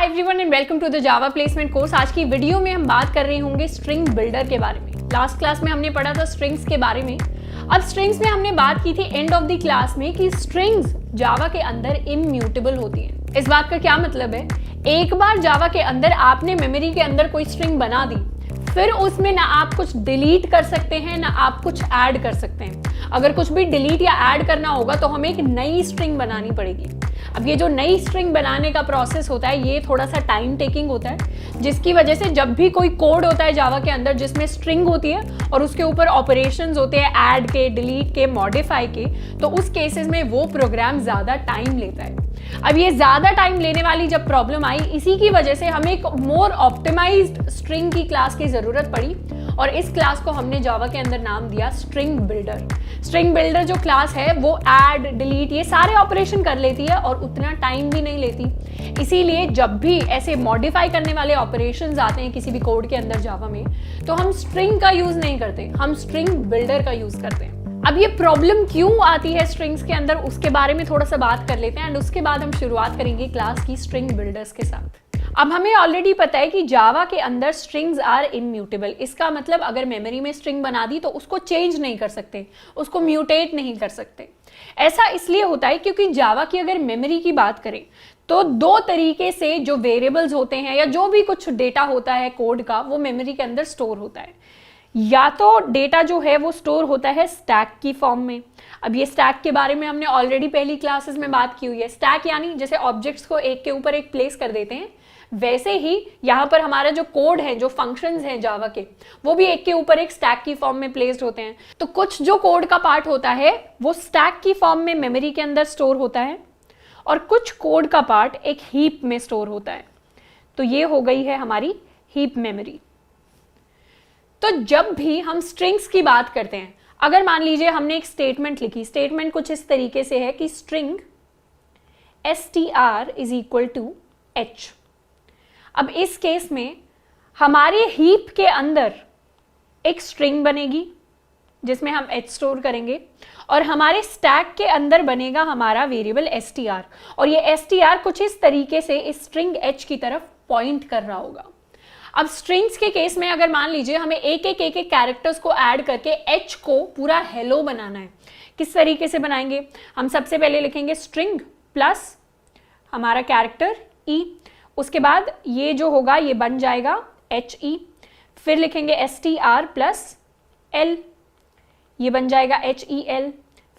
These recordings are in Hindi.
Hi everyone and welcome to the Java placement course. आज की वीडियो में हम बात कर रहे होंगे स्ट्रिंग बिल्डर के बारे में। लास्ट क्लास में हमने पढ़ा था स्ट्रिंग्स के बारे में। अब स्ट्रिंग्स में हमने बात की थी एंड ऑफ द क्लास में कि स्ट्रिंग्स जावा के अंदर इम्यूटेबल होती हैं। इस बात का क्या मतलब है, एक बार जावा के अंदर आपने मेमोरी के अंदर कोई स्ट्रिंग बना दी, फिर उसमें ना आप कुछ डिलीट कर सकते हैं ना आप कुछ ऐड कर सकते हैं। अगर कुछ भी डिलीट या ऐड करना होगा तो हमें एक नई स्ट्रिंग बनानी पड़ेगी। अब ये जो नई स्ट्रिंग बनाने का प्रोसेस होता है ये थोड़ा सा टाइम टेकिंग होता है, जिसकी वजह से जब भी कोई कोड होता है जावा के अंदर जिसमें स्ट्रिंग होती है और उसके ऊपर ऑपरेशंस होते हैं ऐड के, डिलीट के, मॉडिफाई के, तो उस केसेस में वो प्रोग्राम ज़्यादा टाइम लेता है। अब ये ज़्यादा टाइम लेने वाली जब प्रॉब्लम आई, इसी की वजह से हमें एक मोर ऑप्टिमाइज्ड स्ट्रिंग की क्लास की ज़रूरत पड़ी और इस क्लास को हमने जावा के अंदर नाम दिया स्ट्रिंग बिल्डर। स्ट्रिंग बिल्डर जो क्लास है वो ऐड, डिलीट ये सारे ऑपरेशन कर लेती है और उतना टाइम भी नहीं लेती। इसीलिए जब भी ऐसे मॉडिफाई करने वाले ऑपरेशंस आते हैं किसी भी कोड के अंदर जावा में, तो हम स्ट्रिंग का यूज़ नहीं करते, हम स्ट्रिंग बिल्डर का यूज़ करते हैं। अब ये प्रॉब्लम क्यों आती है स्ट्रिंग्स के अंदर, उसके बारे में थोड़ा सा बात कर लेते हैं एंड उसके बाद हम शुरुआत करेंगे क्लास की स्ट्रिंग बिल्डर्स के साथ। अब हमें ऑलरेडी पता है कि जावा के अंदर स्ट्रिंग्स आर इम्यूटेबल। इसका मतलब अगर मेमोरी में स्ट्रिंग बना दी तो उसको चेंज नहीं कर सकते, उसको म्यूटेट नहीं कर सकते। ऐसा इसलिए होता है क्योंकि जावा की अगर मेमोरी की बात करें तो दो तरीके से जो वेरिएबल्स होते हैं या जो भी कुछ डेटा होता है कोड का, वो मेमोरी के अंदर स्टोर होता है। या तो डेटा जो है वो स्टोर होता है स्टैक की फॉर्म में। अब ये स्टैक के बारे में हमने ऑलरेडी पहली क्लासेस में बात की हुई है। स्टैक यानी जैसे ऑब्जेक्ट्स को एक के ऊपर एक प्लेस कर देते हैं, वैसे ही यहाँ पर हमारा जो कोड है, जो फंक्शंस हैं जावा के, वो भी एक के ऊपर एक स्टैक की फॉर्म में प्लेस्ड होते हैं। तो कुछ जो कोड का पार्ट होता है वो स्टैक की फॉर्म में मेमोरी के अंदर स्टोर होता है और कुछ कोड का पार्ट एक हीप में स्टोर होता है। तो ये हो गई है हमारी हीप मेमोरी। तो जब भी हम स्ट्रिंग्स की बात करते हैं, अगर मान लीजिए हमने एक स्टेटमेंट लिखी, स्टेटमेंट कुछ इस तरीके से है कि string str is equal to h। अब इस केस में हमारे हीप के अंदर एक स्ट्रिंग बनेगी जिसमें हम h स्टोर करेंगे और हमारे स्टैक के अंदर बनेगा हमारा वेरिएबल str, और ये str कुछ इस तरीके से इस स्ट्रिंग h की तरफ पॉइंट कर रहा होगा। अब स्ट्रिंग्स के केस में अगर मान लीजिए हमें एक एक कैरेक्टर्स को ऐड करके h को पूरा हेलो बनाना है, किस तरीके से बनाएंगे? हम सबसे पहले लिखेंगे स्ट्रिंग प्लस हमारा कैरेक्टर e, उसके बाद ये जो होगा ये बन जाएगा he, फिर लिखेंगे str प्लस l, ये बन जाएगा hel,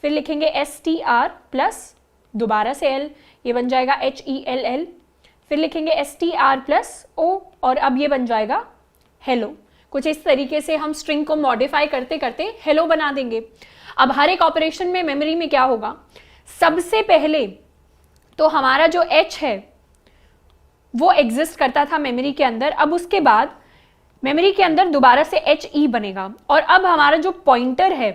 फिर लिखेंगे str प्लस दोबारा से l, ये बन जाएगा hell, फिर लिखेंगे str प्लस o और अब ये बन जाएगा हेलो। कुछ इस तरीके से हम स्ट्रिंग को मॉडिफाई करते करते हेलो बना देंगे। अब हर एक ऑपरेशन में मेमोरी में क्या होगा, सबसे पहले तो हमारा जो h है वो एग्जिस्ट करता था मेमोरी के अंदर। अब उसके बाद मेमोरी के अंदर दोबारा से he बनेगा और अब हमारा जो पॉइंटर है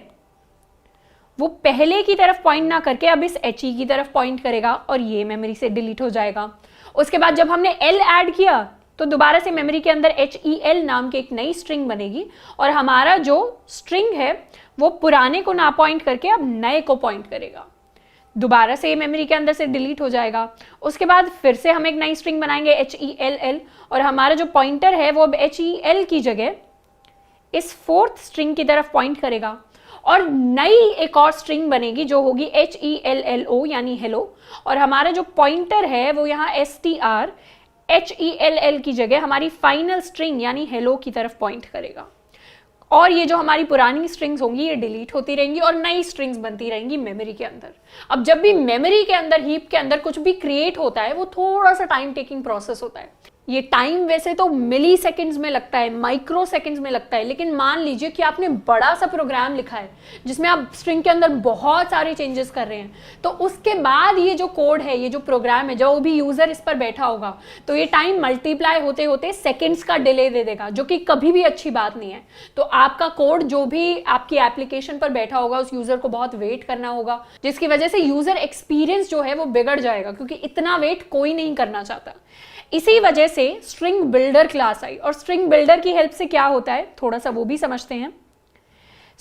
वो पहले की तरफ पॉइंट ना करके अब इस he की तरफ पॉइंट करेगा और ये मेमोरी से डिलीट हो जाएगा। उसके बाद जब हमने l ऐड किया तो दोबारा से मेमोरी के अंदर hel नाम की एक नई स्ट्रिंग बनेगी और हमारा जो स्ट्रिंग है वो पुराने को ना पॉइंट करके अब नए को पॉइंट करेगा। दोबारा से मेमोरी के अंदर से डिलीट हो जाएगा। उसके बाद फिर से हम एक नई स्ट्रिंग बनाएंगे hell और हमारा जो पॉइंटर है वो अब hel की जगह इस फोर्थ स्ट्रिंग की तरफ पॉइंट करेगा और नई एक और स्ट्रिंग बनेगी जो होगी hello यानी हेलो, और हमारा जो पॉइंटर है वो यहाँ str hell की जगह हमारी फाइनल स्ट्रिंग यानी हेलो की तरफ पॉइंट करेगा। और ये जो हमारी पुरानी स्ट्रिंग्स होंगी ये डिलीट होती रहेंगी और नई स्ट्रिंग्स बनती रहेंगी मेमोरी के अंदर। अब जब भी मेमोरी के अंदर, हीप के अंदर कुछ भी क्रिएट होता है वो थोड़ा सा टाइम टेकिंग प्रोसेस होता है। ये टाइम वैसे तो मिली सेकेंड्स में लगता है, माइक्रो सेकेंड्स में लगता है, लेकिन मान लीजिए कि आपने बड़ा सा प्रोग्राम लिखा है जिसमें आप स्ट्रिंग के अंदर बहुत सारे चेंजेस कर रहे हैं, तो उसके बाद ये जो कोड है, ये जो प्रोग्राम है, जो भी यूजर इस पर बैठा होगा, तो ये टाइम मल्टीप्लाई होते होते सेकेंड्स का डिले दे देगा, जो कि कभी भी अच्छी बात नहीं है। तो आपका कोड जो भी आपकी एप्लीकेशन पर बैठा होगा उस यूजर को बहुत वेट करना होगा, जिसकी वजह से यूजर एक्सपीरियंस जो है वो बिगड़ जाएगा, क्योंकि इतना वेट कोई नहीं करना चाहता। इसी वजह से स्ट्रिंग बिल्डर क्लास आई और स्ट्रिंग बिल्डर की हेल्प से क्या होता है थोड़ा सा वो भी समझते हैं।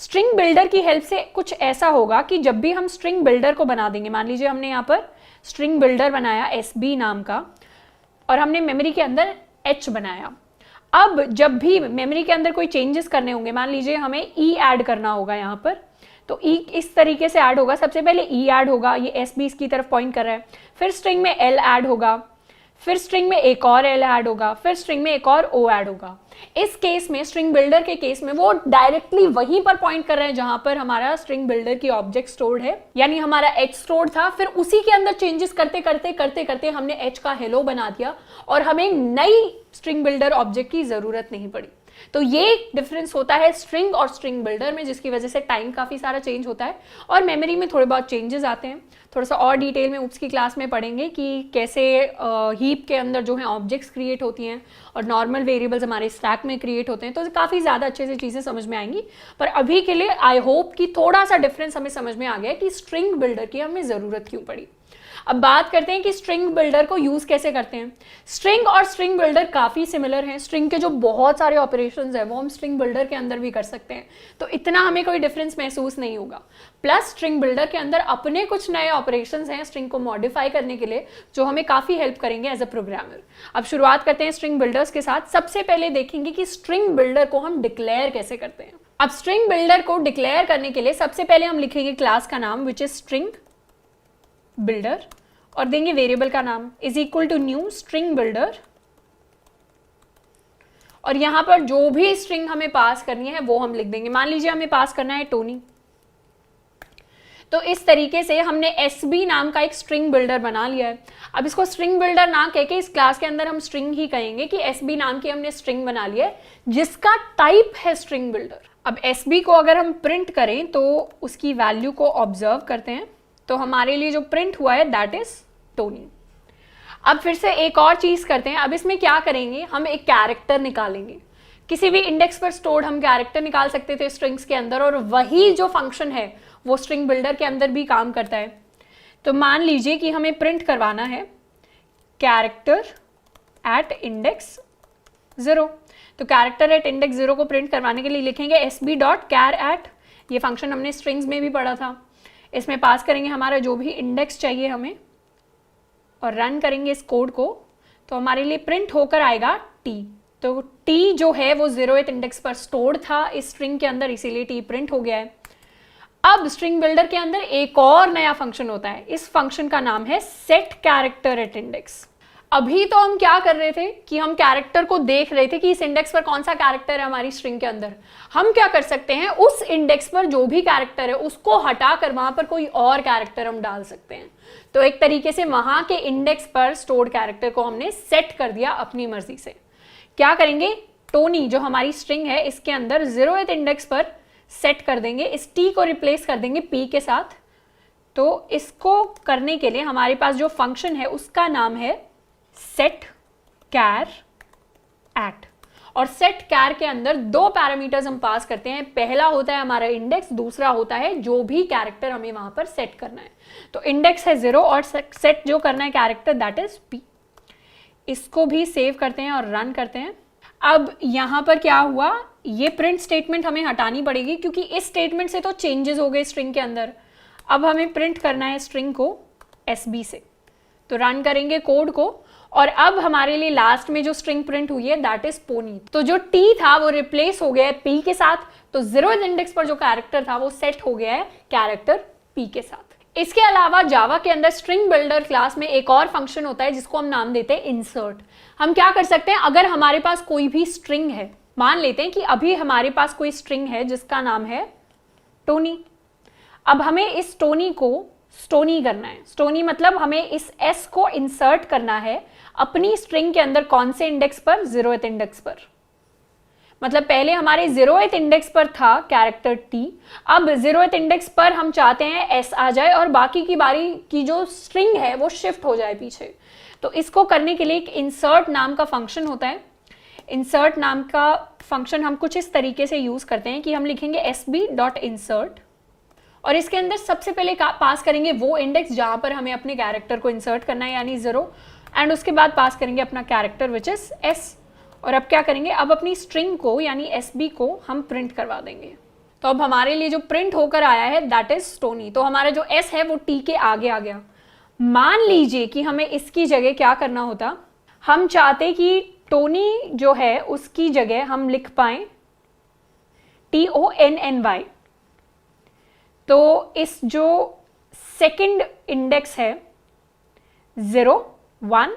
स्ट्रिंग बिल्डर की हेल्प से कुछ ऐसा होगा कि जब भी हम स्ट्रिंग बिल्डर को बना देंगे, मान लीजिए हमने यहाँ पर स्ट्रिंग बिल्डर बनाया SB नाम का, और हमने मेमोरी के अंदर h बनाया। अब जब भी मेमोरी के अंदर कोई चेंजेस करने होंगे, मान लीजिए हमें e ऐड करना होगा यहाँ पर, तो e इस तरीके से ऐड होगा। सबसे पहले e ऐड होगा, ये s भी इसकी तरफ पॉइंट कर रहा है, फिर स्ट्रिंग में l ऐड होगा, फिर स्ट्रिंग में एक और l ऐड होगा, फिर स्ट्रिंग में एक और o ऐड होगा। इस केस में, स्ट्रिंग बिल्डर के केस में, वो डायरेक्टली वहीं पर पॉइंट कर रहे हैं जहां पर हमारा स्ट्रिंग बिल्डर की ऑब्जेक्ट स्टोर्ड है, यानी हमारा h स्टोर्ड था, फिर उसी के अंदर चेंजेस करते करते करते करते हमने h का हेलो बना दिया और हमें नई स्ट्रिंग बिल्डर ऑब्जेक्ट की जरूरत नहीं पड़ी। तो ये डिफरेंस होता है स्ट्रिंग और स्ट्रिंग बिल्डर में, जिसकी वजह से टाइम काफी सारा चेंज होता है और मेमोरी में थोड़े बहुत चेंजेस आते हैं। थोड़ा सा और डिटेल में ऊप्स की क्लास में पढ़ेंगे कि कैसे हीप के अंदर जो है ऑब्जेक्ट्स क्रिएट होती हैं और नॉर्मल वेरिएबल्स हमारे स्टैक में क्रिएट होते हैं, तो काफ़ी ज़्यादा अच्छे से चीज़ें समझ में आएंगी। पर अभी के लिए आई होप कि थोड़ा सा डिफरेंस हमें समझ में आ गया कि स्ट्रिंग बिल्डर की हमें ज़रूरत क्यों पड़ी। अब बात करते हैं कि स्ट्रिंग बिल्डर को यूज कैसे करते हैं। स्ट्रिंग और स्ट्रिंग बिल्डर काफी सिमिलर हैं। स्ट्रिंग के जो बहुत सारे ऑपरेशंस हैं वो हम स्ट्रिंग बिल्डर के अंदर भी कर सकते हैं, तो इतना हमें कोई डिफरेंस महसूस नहीं होगा। प्लस स्ट्रिंग बिल्डर के अंदर अपने कुछ नए ऑपरेशंस हैं स्ट्रिंग को मॉडिफाई करने के लिए, जो हमें काफी हेल्प करेंगे एज अ प्रोग्रामर। अब शुरुआत करते हैं स्ट्रिंग बिल्डर्स के साथ। सबसे पहले देखेंगे कि स्ट्रिंग बिल्डर को हम डिक्लेयर कैसे करते हैं। अब स्ट्रिंग बिल्डर को डिक्लेयर करने के लिए सबसे पहले हम लिखेंगे क्लास का नाम विच इज स्ट्रिंग बिल्डर और देंगे वेरिएबल का नाम is equal to new string builder, और यहां पर जो भी स्ट्रिंग हमें पास करनी है वो हम लिख देंगे। मान लीजिए हमें पास करना है टोनी, तो इस तरीके से हमने SB नाम का एक स्ट्रिंग बिल्डर बना लिया है। अब इसको स्ट्रिंग बिल्डर ना कह के इस क्लास के अंदर हम स्ट्रिंग ही कहेंगे कि SB नाम की हमने स्ट्रिंग बना लिया है जिसका टाइप है स्ट्रिंग बिल्डर। अब SB को अगर हम प्रिंट करें तो उसकी वैल्यू को ऑब्जर्व करते हैं, तो हमारे लिए जो प्रिंट हुआ है दैट इज टोनी। अब फिर से एक और चीज करते हैं। अब इसमें क्या करेंगे, हम एक कैरेक्टर निकालेंगे। किसी भी इंडेक्स पर स्टोर्ड हम कैरेक्टर निकाल सकते थे स्ट्रिंग्स के अंदर, और वही जो फंक्शन है वो स्ट्रिंग बिल्डर के अंदर भी काम करता है। तो मान लीजिए कि हमें प्रिंट करवाना है कैरेक्टर एट इंडेक्स 0, तो कैरेक्टर एट इंडेक्स 0 को प्रिंट करवाने के लिए लिखेंगे sb.char@। ये फंक्शन हमने स्ट्रिंग्स में भी पढ़ा था। इसमें पास करेंगे हमारा जो भी इंडेक्स चाहिए हमें और रन करेंगे इस कोड को, तो हमारे लिए प्रिंट होकर आएगा t। तो t जो है वो 0th इंडेक्स पर स्टोर्ड था इस स्ट्रिंग के अंदर, इसीलिए t प्रिंट हो गया है। अब स्ट्रिंग बिल्डर के अंदर एक और नया फंक्शन होता है, इस फंक्शन का नाम है सेट कैरेक्टर एट इंडेक्स। अभी तो हम क्या कर रहे थे कि हम कैरेक्टर को देख रहे थे कि इस इंडेक्स पर कौन सा कैरेक्टर है हमारी स्ट्रिंग के अंदर। हम क्या कर सकते हैं, उस इंडेक्स पर जो भी कैरेक्टर है उसको हटाकर वहां पर कोई और कैरेक्टर हम डाल सकते हैं। तो एक तरीके से वहां के इंडेक्स पर स्टोर्ड कैरेक्टर को हमने सेट कर दिया अपनी मर्जी से। क्या करेंगे, टोनी जो हमारी स्ट्रिंग है इसके अंदर 0th इंडेक्स पर सेट कर देंगे, इस t को रिप्लेस कर देंगे p के साथ। तो इसको करने के लिए हमारे पास जो फंक्शन है उसका नाम है सेट कैर एट, और सेट कैर के अंदर दो पैरामीटर्स हम पास करते हैं। पहला होता है हमारा इंडेक्स, दूसरा होता है जो भी कैरेक्टर हमें वहां पर सेट करना है। तो इंडेक्स है 0 और सेट जो करना है कैरेक्टर दैट इज p। इसको भी सेव करते हैं और रन करते हैं। अब यहां पर क्या हुआ, ये प्रिंट स्टेटमेंट हमें हटानी पड़ेगी क्योंकि इस स्टेटमेंट से तो चेंजेस हो गए स्ट्रिंग के अंदर। अब हमें प्रिंट करना है स्ट्रिंग को SB से, तो रन करेंगे कोड को, और अब हमारे लिए लास्ट में जो स्ट्रिंग प्रिंट हुई है दैट इज पोनी। तो जो t था वो रिप्लेस हो गया है p के साथ, तो 0th इंडेक्स पर जो कैरेक्टर था वो सेट हो गया है कैरेक्टर p के साथ। इसके अलावा जावा के अंदर स्ट्रिंग बिल्डर क्लास में एक और फंक्शन होता है जिसको हम नाम देते हैं इंसर्ट। हम क्या कर सकते हैं, अगर हमारे पास कोई भी स्ट्रिंग है, मान लेते हैं कि अभी हमारे पास कोई स्ट्रिंग है जिसका नाम है टोनी। अब हमें इस टोनी को स्टोनी करना है। स्टोनी मतलब हमें इस s को इंसर्ट करना है अपनी स्ट्रिंग के अंदर। कौन से इंडेक्स पर, 0th इंडेक्स पर। मतलब पहले हमारे 0th इंडेक्स पर था कैरेक्टर t, अब 0th इंडेक्स पर हम चाहते हैं s आ जाए और बाकी की बारी की जो स्ट्रिंग है वो शिफ्ट हो जाए पीछे। तो इसको करने के लिए एक इंसर्ट नाम का फंक्शन होता है। इंसर्ट नाम का फंक्शन हम कुछ इस तरीके से यूज करते हैं कि हम लिखेंगे sb.insert, और इसके अंदर सबसे पहले पास करेंगे वो इंडेक्स जहां पर हमें अपने कैरेक्टर को इंसर्ट करना है यानी 0, एंड उसके बाद पास करेंगे अपना कैरेक्टर विच इज s। और अब क्या करेंगे, अब अपनी स्ट्रिंग को यानी SB को हम प्रिंट करवा देंगे। तो अब हमारे लिए जो प्रिंट होकर आया है दैट इज टोनी। तो हमारा जो s है वो t के आगे आ गया। मान लीजिए कि हमें इसकी जगह क्या करना होता, हम चाहते कि टोनी जो है उसकी जगह हम लिख पाएं TONNY। तो इस जो सेकंड इंडेक्स है 0 1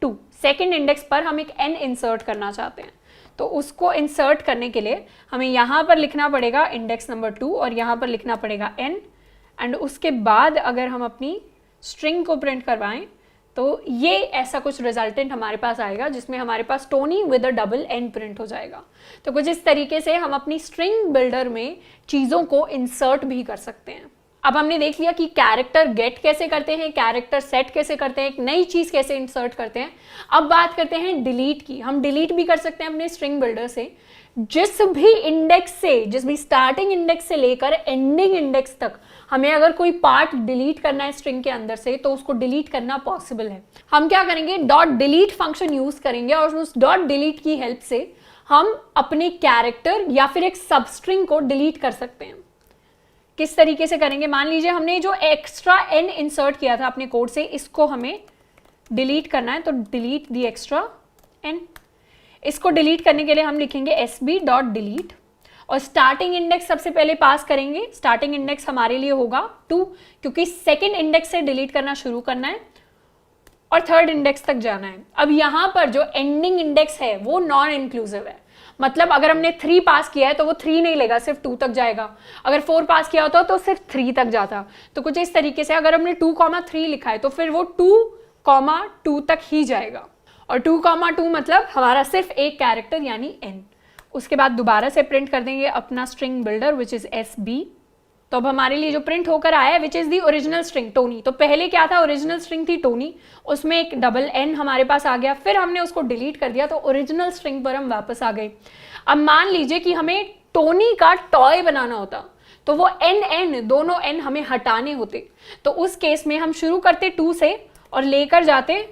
2, सेकंड इंडेक्स पर हम एक n इंसर्ट करना चाहते हैं। तो उसको इंसर्ट करने के लिए हमें यहाँ पर लिखना पड़ेगा इंडेक्स नंबर 2 और यहाँ पर लिखना पड़ेगा n, एंड उसके बाद अगर हम अपनी स्ट्रिंग को प्रिंट करवाएं तो ये ऐसा कुछ रिजल्टेंट हमारे पास आएगा जिसमें हमारे पास Tony with a double n print हो जाएगा। तो कुछ इस तरीके से हम अपनी स्ट्रिंग बिल्डर में चीज़ों को इंसर्ट भी कर सकते हैं। अब हमने देख लिया कि कैरेक्टर गेट कैसे करते हैं, कैरेक्टर सेट कैसे करते हैं, एक नई चीज़ कैसे इंसर्ट करते हैं। अब बात करते हैं डिलीट की। हम डिलीट भी कर सकते हैं अपने स्ट्रिंग बिल्डर से। जिस भी इंडेक्स से, जिस भी स्टार्टिंग इंडेक्स से लेकर एंडिंग इंडेक्स तक हमें अगर कोई पार्ट डिलीट करना है स्ट्रिंग के अंदर से तो उसको डिलीट करना पॉसिबल है। हम क्या करेंगे, डॉट डिलीट फंक्शन यूज करेंगे और उस डॉट डिलीट की हेल्प से हम अपने कैरेक्टर या फिर एक सबस्ट्रिंग को डिलीट कर सकते हैं। किस तरीके से करेंगे, मान लीजिए हमने जो एक्स्ट्रा n इंसर्ट किया था अपने कोड से, इसको हमें डिलीट करना है, तो डिलीट दी एक्स्ट्रा n। इसको डिलीट करने के लिए हम लिखेंगे sb.delete और स्टार्टिंग इंडेक्स सबसे पहले पास करेंगे। स्टार्टिंग इंडेक्स हमारे लिए होगा 2, क्योंकि सेकेंड इंडेक्स से डिलीट करना शुरू करना है और थर्ड इंडेक्स तक जाना है। अब यहाँ पर जो एंडिंग इंडेक्स है वो नॉन इंक्लूसिव है, मतलब अगर हमने 3 पास किया है तो वो 3 नहीं लेगा, सिर्फ 2 तक जाएगा। अगर 4 पास किया होता तो सिर्फ 3 तक जाता। तो कुछ इस तरीके से अगर हमने 2,3 लिखा है तो फिर वो 2,2 तक ही जाएगा, और 2,2 मतलब हमारा सिर्फ एक कैरेक्टर यानी n। उसके बाद दोबारा से प्रिंट कर देंगे अपना string builder which is SB। तो अब हमारे लिए जो प्रिंट होकर आया है which is the original string Tony. तो पहले क्या था, ओरिजिनल स्ट्रिंग थी टोनी, उसमें एक डबल n हमारे पास आ गया, फिर हमने उसको डिलीट कर दिया तो ओरिजिनल स्ट्रिंग पर हम वापस आ गए। अब मान लीजिए कि हमें टोनी का टॉय बनाना होता तो वो n दोनों n हमें हटाने होते। तो उस केस में हम शुरू करते 2 से और लेकर जाते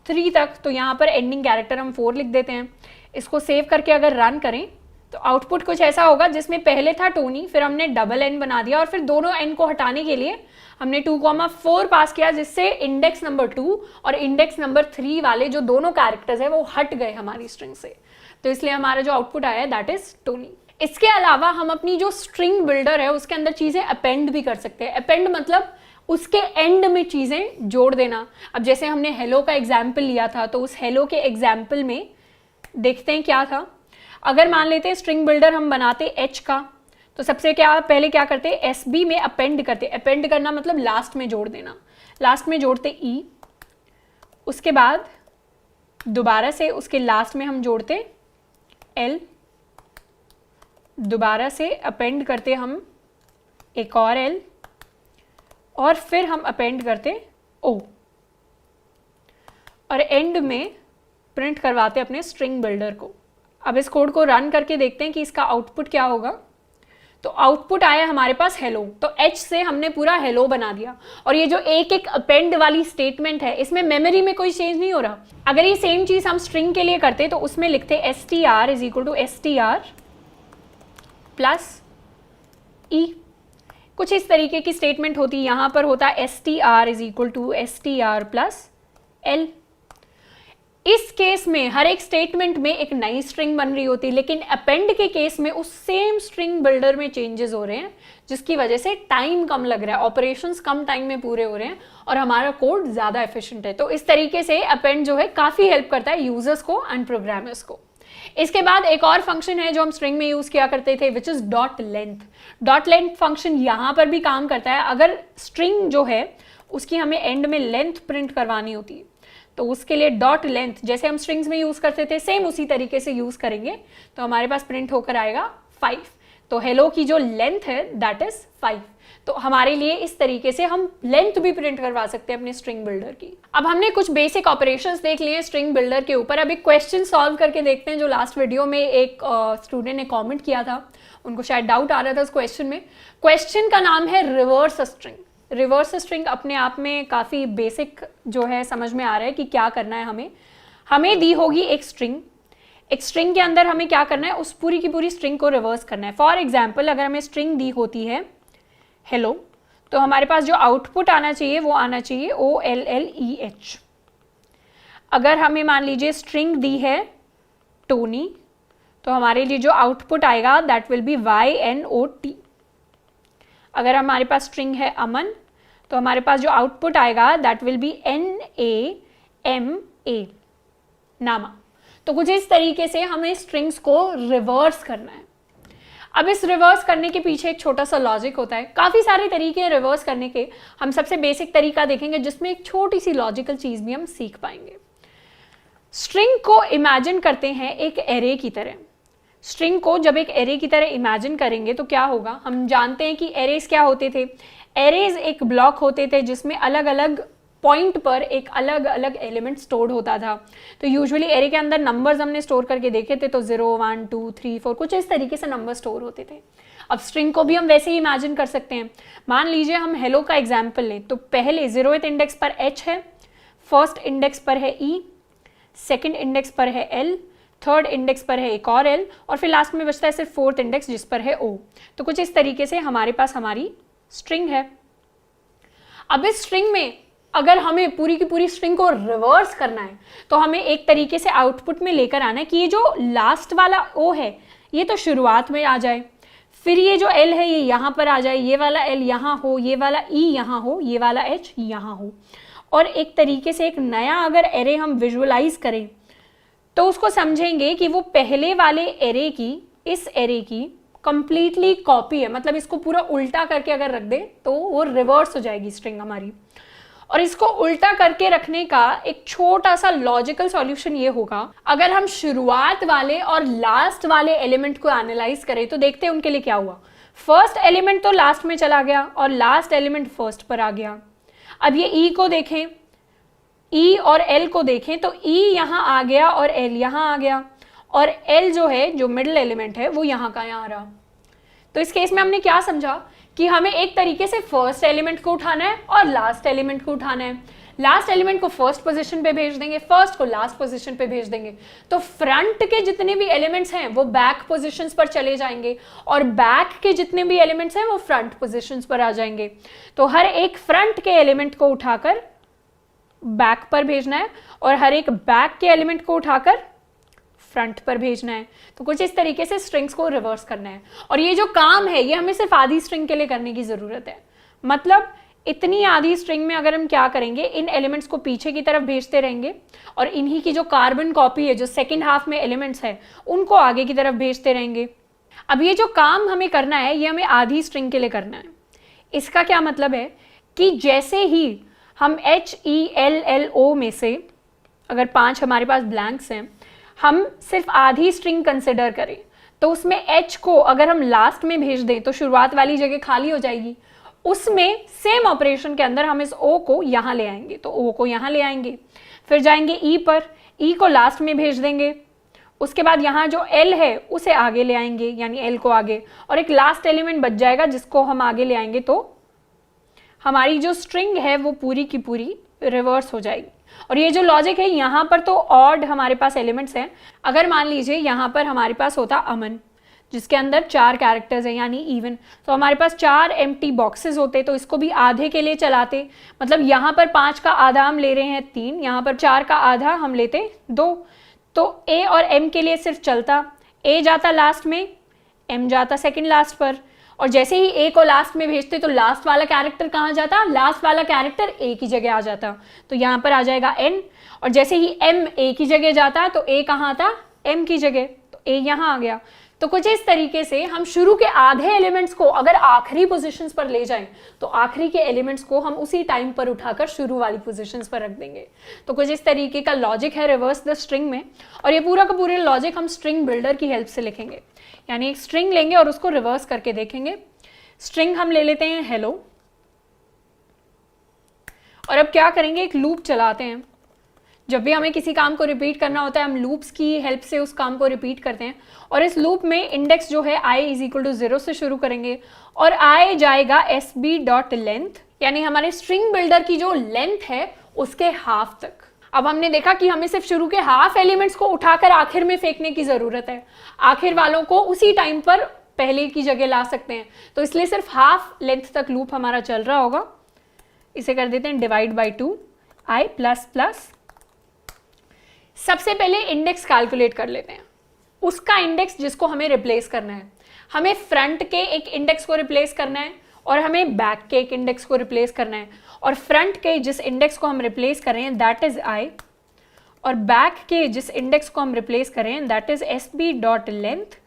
3 तक। तो यहाँ पर एंडिंग कैरेक्टर हम 4 लिख देते हैं। इसको सेव करके अगर रन करें तो आउटपुट कुछ ऐसा होगा जिसमें पहले था टोनी, फिर हमने डबल n बना दिया और फिर दोनों n को हटाने के लिए हमने 2,4 पास किया, जिससे इंडेक्स नंबर 2 और इंडेक्स नंबर 3 वाले जो दोनों कैरेक्टर्स है वो हट गए हमारी स्ट्रिंग से। तो इसलिए हमारा जो आउटपुट आया है दैट इज टोनी। इसके अलावा हम अपनी जो स्ट्रिंग बिल्डर है उसके अंदर चीजें अपेंड भी कर सकते हैं। अपेंड मतलब उसके एंड में चीजें जोड़ देना। अब जैसे हमने हेलो का एग्जाम्पल लिया था तो उस हेलो के एग्जाम्पल में देखते हैं क्या था। अगर मान लेते हैं स्ट्रिंग बिल्डर हम बनाते h का, तो सबसे पहले क्या करते, SB में अपेंड करते। अपेंड करना मतलब लास्ट में जोड़ देना। लास्ट में जोड़ते e, उसके बाद दोबारा से उसके लास्ट में हम जोड़ते l, दोबारा से अपेंड करते हम एक और l, और फिर हम अपेंड करते o, और एंड में प्रिंट करवाते अपने स्ट्रिंग बिल्डर को। अब इस कोड को रन करके देखते हैं कि इसका आउटपुट क्या होगा। तो आउटपुट आया हमारे पास हेलो। तो h से हमने पूरा हेलो बना दिया, और ये जो एक एक अपेंड वाली स्टेटमेंट है इसमें मेमोरी में कोई चेंज नहीं हो रहा। अगर ये सेम चीज हम स्ट्रिंग के लिए करते तो उसमें लिखते str is equal to str plus e। कुछ इस तरीके की स्टेटमेंट होती, यहां पर होता str is equal to str plus l। इस केस में हर एक स्टेटमेंट में एक नई स्ट्रिंग बन रही होती, लेकिन अपेंड के केस में उस सेम स्ट्रिंग बिल्डर में चेंजेस हो रहे हैं, जिसकी वजह से टाइम कम लग रहा है, ऑपरेशंस कम टाइम में पूरे हो रहे हैं और हमारा कोड ज्यादा एफिशिएंट है। तो इस तरीके से अपेंड जो है काफी हेल्प करता है यूजर्स को एंड प्रोग्रामर्स को। इसके बाद एक और फंक्शन है जो हम स्ट्रिंग में यूज किया करते थे which is dot length. Dot length function यहां पर भी काम करता है। अगर स्ट्रिंग जो है उसकी हमें एंड में लेंथ प्रिंट करवानी होती है तो उसके लिए डॉट लेंथ, जैसे हम स्ट्रिंग्स में यूज करते थे सेम उसी तरीके से यूज करेंगे, तो हमारे पास प्रिंट होकर आएगा 5। तो हेलो की जो लेंथ है दैट इज 5। तो हमारे लिए इस तरीके से हम लेंथ भी प्रिंट करवा सकते हैं अपने स्ट्रिंग बिल्डर की। अब हमने कुछ बेसिक ऑपरेशंस देख लिए स्ट्रिंग बिल्डर के ऊपर। अब एक क्वेश्चन सॉल्व करके देखते हैं जो लास्ट वीडियो में एक स्टूडेंट ने कॉमेंट किया था, उनको शायद डाउट आ रहा था उस क्वेश्चन में। क्वेश्चन का नाम है रिवर्स स्ट्रिंग। रिवर्स स्ट्रिंग अपने आप में काफ़ी बेसिक जो है समझ में आ रहा है कि क्या करना है। हमें दी होगी एक स्ट्रिंग के अंदर हमें क्या करना है, उस पूरी की पूरी स्ट्रिंग को रिवर्स करना है। फॉर एग्जाम्पल अगर हमें स्ट्रिंग दी होती है हेलो, तो हमारे पास जो आउटपुट आना चाहिए वो आना चाहिए OLLEH। अगर हमें मान लीजिए स्ट्रिंग दी है टोनी, तो हमारे लिए जो आउटपुट आएगा दैट विल बी YNOT। अगर हमारे पास स्ट्रिंग है अमन, तो हमारे पास जो आउटपुट आएगा दैट विल बी NAMA, नामा। तो कुछ इस तरीके से हमें स्ट्रिंग्स को रिवर्स करना है। अब इस रिवर्स करने के पीछे एक छोटा सा लॉजिक होता है। काफ़ी सारे तरीके हैं रिवर्स करने के, हम सबसे बेसिक तरीका देखेंगे जिसमें एक छोटी सी लॉजिकल चीज़ भी हम सीख पाएंगे। स्ट्रिंग को इमेजिन करते हैं एक एरे की तरह। स्ट्रिंग को जब एक एरे की तरह इमेजिन करेंगे तो क्या होगा, हम जानते हैं कि एरेज क्या होते थे। एरेज एक ब्लॉक होते थे जिसमें अलग अलग पॉइंट पर एक अलग अलग एलिमेंट स्टोर्ड होता था। तो यूजुअली एरे के अंदर नंबर्स हमने स्टोर करके देखे थे, तो 0 1 2 3 4 कुछ इस तरीके से नंबर स्टोर होते थे। अब स्ट्रिंग को भी हम वैसे ही इमेजिन कर सकते हैं। मान लीजिए हम हेलो का एग्जाम्पल लें, तो पहले 0th इंडेक्स पर H है, फर्स्ट इंडेक्स पर है E, सेकेंड इंडेक्स पर है L, थर्ड इंडेक्स पर है एक और L, और फिर लास्ट में बचता है सिर्फ फोर्थ इंडेक्स जिस पर है O। तो कुछ इस तरीके से हमारे पास हमारी स्ट्रिंग है। अब इस स्ट्रिंग में अगर हमें पूरी की पूरी स्ट्रिंग को रिवर्स करना है तो हमें एक तरीके से आउटपुट में लेकर आना है कि ये जो लास्ट वाला O है ये तो शुरुआत में आ जाए, फिर ये जो L है ये यहाँ पर आ जाए, ये वाला L यहाँ हो, ये वाला E यहाँ हो, ये वाला H यहाँ हो। और एक तरीके से एक नया अगर एरे हम विजुअलाइज करें तो उसको समझेंगे कि वो पहले वाले एरे की इस एरे की कंप्लीटली कॉपी है। मतलब इसको पूरा उल्टा करके अगर रख दे तो वो रिवर्स हो जाएगी स्ट्रिंग हमारी। और इसको उल्टा करके रखने का एक छोटा सा लॉजिकल सॉल्यूशन ये होगा, अगर हम शुरुआत वाले और लास्ट वाले एलिमेंट को एनालाइज करें तो देखते हैं उनके लिए क्या हुआ। फर्स्ट एलिमेंट तो लास्ट में चला गया और लास्ट एलिमेंट फर्स्ट पर आ गया। अब ये E को देखें, E और L को देखें तो E यहाँ आ गया और L यहाँ आ गया, और L जो है जो मिडिल एलिमेंट है वो यहाँ का यहाँ आ रहा। तो इस केस में हमने क्या समझा कि हमें एक तरीके से फर्स्ट एलिमेंट को उठाना है और लास्ट एलिमेंट को उठाना है। लास्ट एलिमेंट को फर्स्ट पोजीशन पे भेज देंगे, फर्स्ट को लास्ट पोजीशन पे भेज देंगे, तो फ्रंट के जितने भी एलिमेंट्स हैं वो बैक पोजीशंस पर चले जाएंगे और बैक के जितने भी एलिमेंट्स हैं वो फ्रंट पोजीशंस पर आ जाएंगे। तो हर एक फ्रंट के एलिमेंट को उठाकर बैक पर भेजना है और हर एक बैक के एलिमेंट को उठाकर फ्रंट पर भेजना है। तो कुछ इस तरीके से स्ट्रिंग्स को रिवर्स करना है। और ये जो काम है ये हमें सिर्फ आधी स्ट्रिंग के लिए करने की जरूरत है। मतलब इतनी आधी स्ट्रिंग में अगर हम क्या करेंगे, इन एलिमेंट्स को पीछे की तरफ भेजते रहेंगे और इन्हीं की जो कार्बन कॉपी है जो सेकेंड हाफ में एलिमेंट्स है उनको आगे की तरफ भेजते रहेंगे। अब ये जो काम हमें करना है ये हमें आधी स्ट्रिंग के लिए करना है। इसका क्या मतलब है कि जैसे ही हम HELLO में से अगर 5 हमारे पास ब्लैंक्स हैं, हम सिर्फ आधी स्ट्रिंग कंसिडर करें तो उसमें H को अगर हम लास्ट में भेज दें तो शुरुआत वाली जगह खाली हो जाएगी। उसमें सेम ऑपरेशन के अंदर हम इस O को यहाँ ले आएंगे, तो O को यहाँ ले आएंगे, फिर जाएंगे E पर, E को लास्ट में भेज देंगे, उसके बाद यहाँ जो L है उसे आगे ले आएंगे यानी L को आगे, और एक लास्ट एलिमेंट बच जाएगा जिसको हम आगे ले आएंगे। तो हमारी जो स्ट्रिंग है वो पूरी की पूरी रिवर्स हो जाएगी। और ये जो लॉजिक है यहाँ पर तो ऑड हमारे पास एलिमेंट्स हैं। अगर मान लीजिए यहाँ पर हमारे पास होता अमन जिसके अंदर 4 कैरेक्टर्स हैं यानी इवन, तो हमारे पास 4 एम्प्टी बॉक्सेस होते, तो इसको भी आधे के लिए चलाते। मतलब यहाँ पर 5 का आधा हम ले रहे हैं 3, यहाँ पर 4 का आधा हम लेते 2। तो A और M के लिए सिर्फ चलता, A जाता लास्ट में, M जाता सेकेंड लास्ट पर, और जैसे ही A को लास्ट में भेजते तो लास्ट वाला कैरेक्टर कहाँ जाता, लास्ट वाला कैरेक्टर A की जगह आ जाता, तो यहाँ पर आ जाएगा N। और जैसे ही M A की जगह जाता है तो A कहाँ आता, M की जगह, तो A यहाँ आ गया। तो कुछ इस तरीके से हम शुरू के आधे एलिमेंट्स को अगर आखिरी पोजीशंस पर ले जाएं तो आखिरी के एलिमेंट्स को हम उसी टाइम पर उठाकर शुरू वाली पोजीशंस पर रख देंगे। तो कुछ इस तरीके का लॉजिक है रिवर्स द स्ट्रिंग में, और ये पूरा का पूरा लॉजिक हम स्ट्रिंग बिल्डर की हेल्प से लिखेंगे। यानी एक स्ट्रिंग लेंगे और उसको रिवर्स करके देखेंगे। स्ट्रिंग हम ले लेते हैं हेलो, और अब क्या करेंगे, एक लूप चलाते हैं। जब भी हमें किसी काम को रिपीट करना होता है हम लूप्स की हेल्प से उस काम को रिपीट करते हैं, और इस लूप में इंडेक्स जो है i = 0 से शुरू करेंगे और i जाएगा sb.length, यानी हमारे स्ट्रिंग बिल्डर की जो लेंथ है उसके हाफ तक। अब हमने देखा कि हमें सिर्फ शुरू के हाफ एलिमेंट्स को उठाकर आखिर में फेंकने की जरूरत है, आखिर वालों को उसी टाइम पर पहले की जगह ला सकते हैं, तो इसलिए सिर्फ हाफ लेंथ तक लूप हमारा चल रहा होगा। इसे कर देते हैं डिवाइड बाई 2, i++ सबसे पहले इंडेक्स कैलकुलेट कर लेते हैं, उसका इंडेक्स जिसको हमें रिप्लेस करना है। हमें फ्रंट के एक इंडेक्स को रिप्लेस करना है और हमें बैक के एक इंडेक्स को रिप्लेस करना है, और फ्रंट के जिस इंडेक्स को हम रिप्लेस कर रहे हैं दैट इज आई, और बैक के जिस इंडेक्स को हम रिप्लेस कर रहे हैं that is SB dot length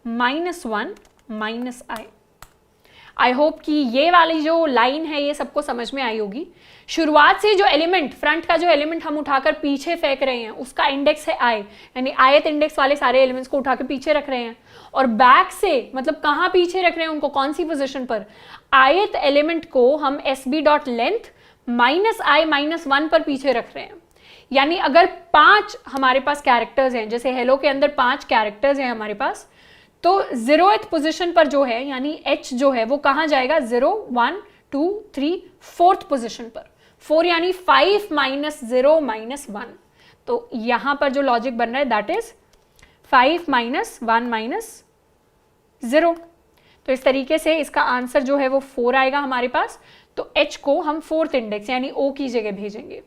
-1 -i। I hope कि ये वाली जो लाइन है ये सबको समझ में आई होगी। शुरुआत से जो एलिमेंट, फ्रंट का जो एलिमेंट हम उठाकर पीछे फेंक रहे हैं उसका इंडेक्स है आई, यानी आयत इंडेक्स वाले सारे एलिमेंट्स को उठा के पीछे रख रहे हैं, और बैक से मतलब कहाँ पीछे रख रहे हैं उनको, कौन सी पोजीशन पर, आयत एलिमेंट को हम SB डॉट लेंथ -i -1 पर पीछे रख रहे हैं। यानी अगर 5 हमारे पास कैरेक्टर्स हैं, जैसे हेलो के अंदर 5 कैरेक्टर्स हैं हमारे पास, तो 0th पोजीशन पर जो है यानी H जो है वो कहाँ जाएगा, 0 1 2 3 4th पोजीशन पर। 4 यानी 5 -0 -1, तो यहां पर जो लॉजिक बन रहा है दैट इज 5 -1 -0। तो इस तरीके से इसका आंसर जो है वो 4 आएगा हमारे पास। तो H को हम 4th इंडेक्स यानी O की जगह भेजेंगे।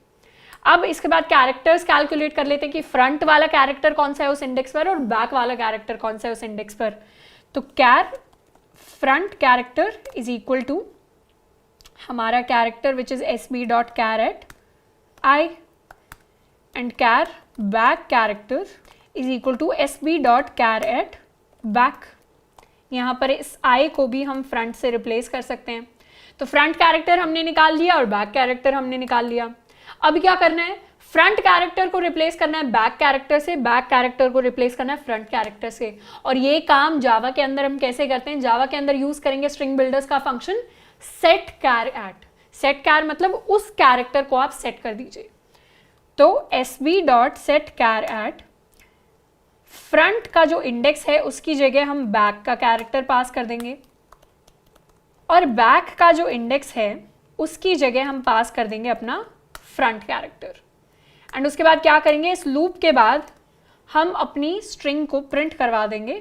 अब इसके बाद कैरेक्टर्स कैलकुलेट कर लेते हैं कि फ्रंट वाला कैरेक्टर कौन सा है उस इंडेक्स पर और बैक वाला कैरेक्टर कौन सा है उस इंडेक्स पर। तो front character is equal to हमारा character which is SB dot char at i, and char back character is equal to SB dot char at back. यहाँ पर इस आई को भी हम फ्रंट से रिप्लेस कर सकते हैं। तो फ्रंट कैरेक्टर हमने निकाल लिया और बैक कैरेक्टर हमने निकाल लिया। अब क्या करना है, फ्रंट कैरेक्टर को रिप्लेस करना है बैक कैरेक्टर से, बैक कैरेक्टर को रिप्लेस करना है फ्रंट कैरेक्टर से। और ये काम जावा के अंदर हम कैसे करते हैं, जावा के अंदर यूज करेंगे स्ट्रिंग बिल्डर्स का function set char at. Set char मतलब उस कैरेक्टर को आप सेट कर दीजिए। तो SB dot set char at front का जो इंडेक्स है उसकी जगह हम बैक का कैरेक्टर पास कर देंगे, और बैक का जो इंडेक्स है उसकी जगह हम पास कर देंगे अपना फ्रंट कैरेक्टर। एंड उसके बाद क्या करेंगे, इस लूप के बाद हम अपनी स्ट्रिंग को प्रिंट करवा देंगे।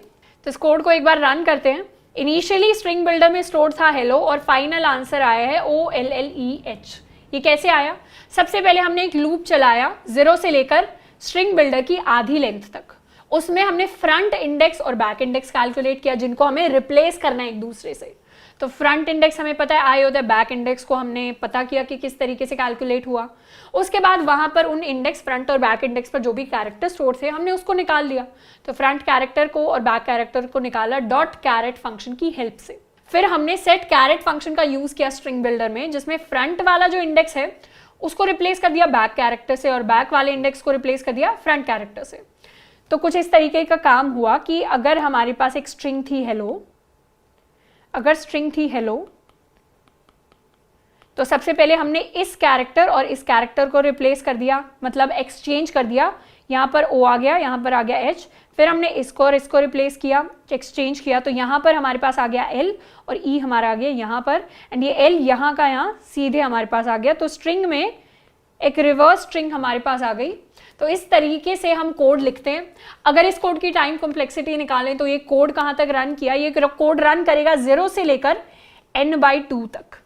तो इस कोड को एक बार रन करते हैं। इनिशियली स्ट्रिंग बिल्डर में स्टोर था हेलो और फाइनल आंसर आया है OLLEH। ये कैसे आया, सबसे पहले हमने एक लूप चलाया 0 से लेकर स्ट्रिंग बिल्डर की आधी लेंथ तक। उसमें हमने फ्रंट इंडेक्स और बैक इंडेक्स कैलकुलेट किया जिनको हमें रिप्लेस करना है एक दूसरे से। तो फ्रंट इंडेक्स हमें पता है आई होता है, बैक इंडेक्स को हमने पता किया कि किस तरीके से कैलकुलेट हुआ। उसके बाद वहां पर उन इंडेक्स फ्रंट और बैक इंडेक्स पर जो भी कैरेक्टर स्टोर थे हमने उसको निकाल लिया। तो फ्रंट कैरेक्टर को और बैक कैरेक्टर को निकाला डॉट कैरेट फंक्शन की हेल्प से। फिर हमने सेट कैरेट फंक्शन का यूज किया स्ट्रिंग बिल्डर में, जिसमें फ्रंट वाला जो इंडेक्स है उसको रिप्लेस कर दिया बैक कैरेक्टर से और बैक वाले इंडेक्स को रिप्लेस कर दिया फ्रंट कैरेक्टर से। तो कुछ इस तरीके का काम हुआ कि अगर हमारे पास एक स्ट्रिंग थी हेलो, अगर स्ट्रिंग थी हेलो, तो सबसे पहले हमने इस कैरेक्टर और इस कैरेक्टर को रिप्लेस कर दिया, मतलब एक्सचेंज कर दिया। यहाँ पर O आ गया, यहाँ पर आ गया H। फिर हमने इसको और इसको रिप्लेस किया, एक्सचेंज किया, तो यहाँ पर हमारे पास आ गया L और E हमारा आ गया यहाँ पर, एंड ये L यहाँ का यहाँ सीधे हमारे पास आ गया। तो स्ट्रिंग में एक रिवर्स स्ट्रिंग हमारे पास आ गई। तो इस तरीके से हम कोड लिखते हैं। अगर इस कोड की टाइम कॉम्प्लेक्सिटी निकालें तो ये कोड कहाँ तक रन किया, ये कोड रन करेगा 0 से लेकर n/2 तक।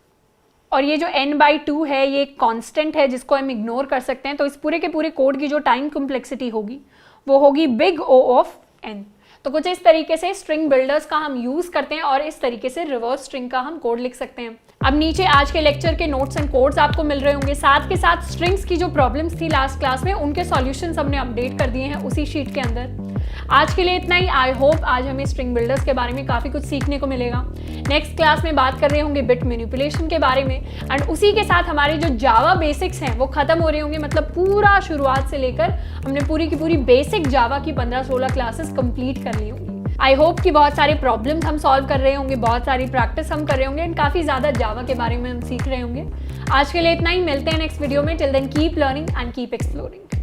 और ये जो n/2 है ये एक कांस्टेंट है जिसको हम इग्नोर कर सकते हैं। तो इस पूरे के पूरे कोड की जो टाइम कॉम्प्लेक्सिटी होगी वो होगी बिग O ऑफ n। तो कुछ इस तरीके से स्ट्रिंग बिल्डर्स का हम यूज करते हैं और इस तरीके से रिवर्स स्ट्रिंग का हम कोड लिख सकते हैं। अब नीचे आज के लेक्चर के नोट्स एंड कोड्स आपको मिल रहे होंगे, साथ के साथ स्ट्रिंग्स की जो प्रॉब्लम्स थी लास्ट क्लास में उनके सॉल्यूशंस हमने अपडेट कर दिए हैं उसी शीट के अंदर। आज के लिए इतना ही। आई होप आज हमें स्ट्रिंग बिल्डर्स के बारे में काफ़ी कुछ सीखने को मिलेगा। नेक्स्ट क्लास में बात कर रहे होंगे बिट मैनिपुलेशन के बारे में, एंड उसी के साथ हमारे जो जावा बेसिक्स हैं वो खत्म हो रहे होंगे। मतलब पूरा शुरुआत से लेकर हमने पूरी की पूरी बेसिक जावा की 15-16 क्लासेस कंप्लीट कर ली होंगी। आई होप कि बहुत सारे प्रॉब्लम्स हम सॉल्व कर रहे होंगे, बहुत सारी प्रैक्टिस हम कर रहे होंगे, एंड काफ़ी ज़्यादा जावा के बारे में हम सीख रहे होंगे। आज के लिए इतना ही, मिलते हैं नेक्स्ट वीडियो में। Till then keep learning and keep exploring.